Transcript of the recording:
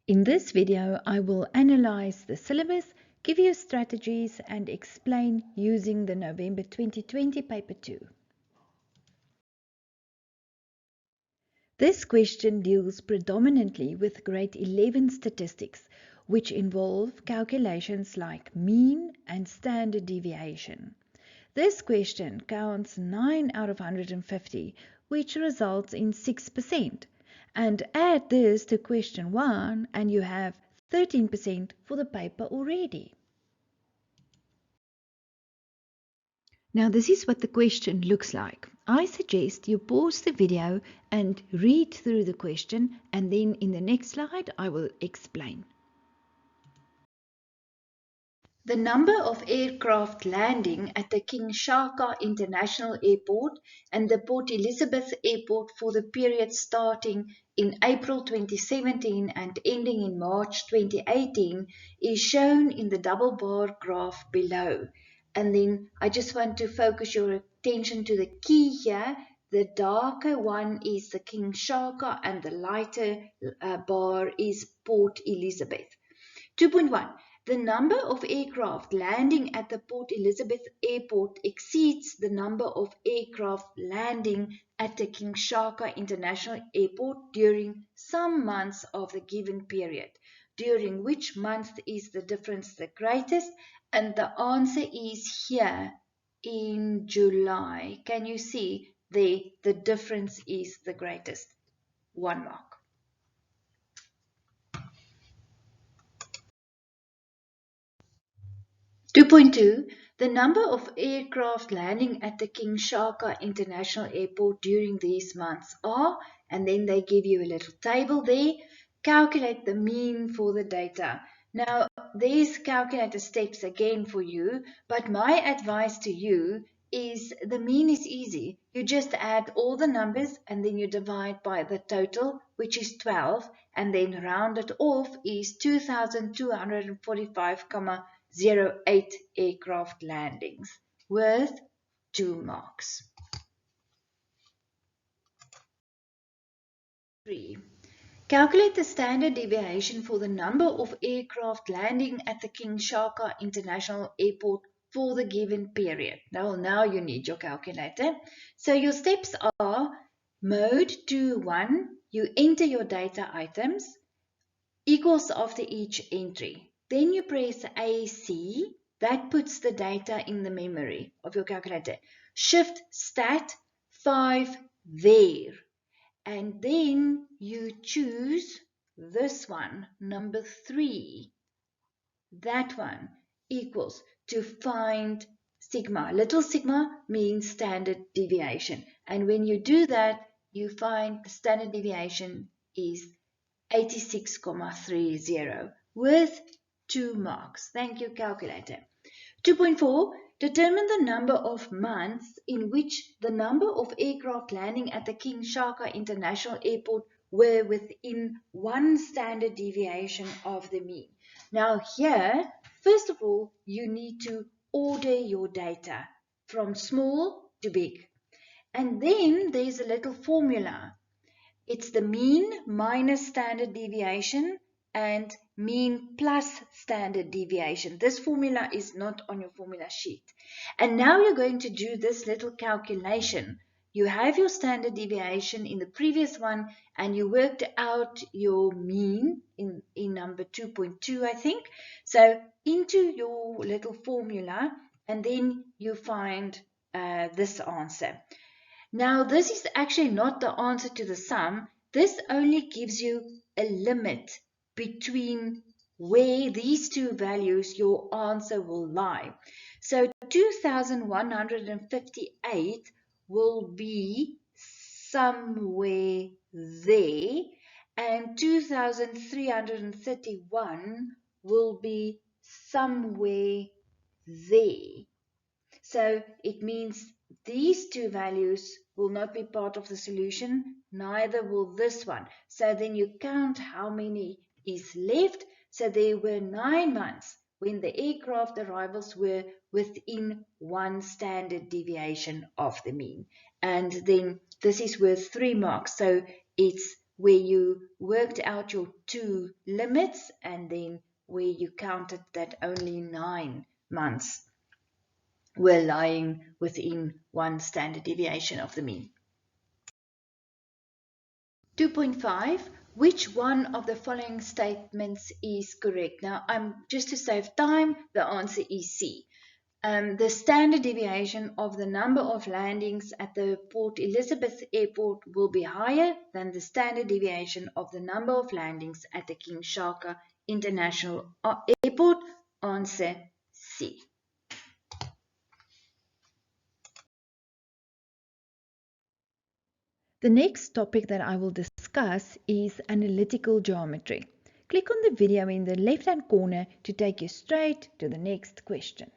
In this video, I will analyze the syllabus, give you strategies, and explain using the November 2020 paper 2. This question deals predominantly with grade 11 statistics, which involve calculations like mean and standard deviation. This question counts 9 out of 150, which results in 6%. And add this to question 1 and you have 13% for the paper already. Now this is what the question looks like. I suggest you pause the video and read through the question, and then in the next slide I will explain. The number of aircraft landing at the King Shaka International Airport and the Port Elizabeth Airport for the period starting in April 2017 and ending in March 2018 is shown in the double bar graph below. And then I just want to focus your attention to the key here. The darker one is the King Shaka and the lighter bar is Port Elizabeth. 2.1. The number of aircraft landing at the Port Elizabeth Airport exceeds the number of aircraft landing at the King Shaka International Airport during some months of the given period. During which month is the difference the greatest? And the answer is here in July. Can you see there the difference is the greatest? 1 mark. 2.2. The number of aircraft landing at the King Shaka International Airport during these months are, and then they give you a little table there. Calculate the mean for the data. Now, there's calculator steps again for you, but my advice to you is the mean is easy. You just add all the numbers and then you divide by the total, which is 12, and then round it off is 2,245,08 aircraft landings worth 2 marks. 3. Calculate the standard deviation for the number of aircraft landing at the King Shaka International Airport for the given period. Now you need your calculator. So your steps are mode 2.1, you enter your data items, equals after each entry. Then you press AC, that puts the data in the memory of your calculator. Shift stat 5 there. And then you choose this one, number 3. That one equals to find sigma. Little sigma means standard deviation. And when you do that, you find the standard deviation is 86,30 worth 2 marks. Thank you, calculator. 2.4. Determine the number of months in which the number of aircraft landing at the King Shaka International Airport were within 1 standard deviation of the mean. Now here, first of all, you need to order your data from small to big. And then there's a little formula. It's the mean minus standard deviation and mean plus standard deviation. This formula is not on your formula sheet. And now you're going to do this little calculation. You have your standard deviation in the previous one and you worked out your mean in number 2.2, I think. So into your little formula and then you find this answer. Now, this is actually not the answer to the sum. This only gives you a limit between where these two values, your answer will lie. So 2,158 will be somewhere there, and 2,331 will be somewhere there. So it means these two values will not be part of the solution, neither will this one. So then you count how many is left. So there were 9 months when the aircraft arrivals were within 1 standard deviation of the mean. And then this is worth 3 marks. So it's where you worked out your two limits and then where you counted that only 9 months were lying within one standard deviation of the mean. 2.5, which one of the following statements is correct? Now, just to save time, the answer is C. The standard deviation of the number of landings at the Port Elizabeth Airport will be higher than the standard deviation of the number of landings at the King Shaka International Airport. Answer C. The next topic that I will discuss is analytical geometry. Click on the video in the left-hand corner to take you straight to the next question.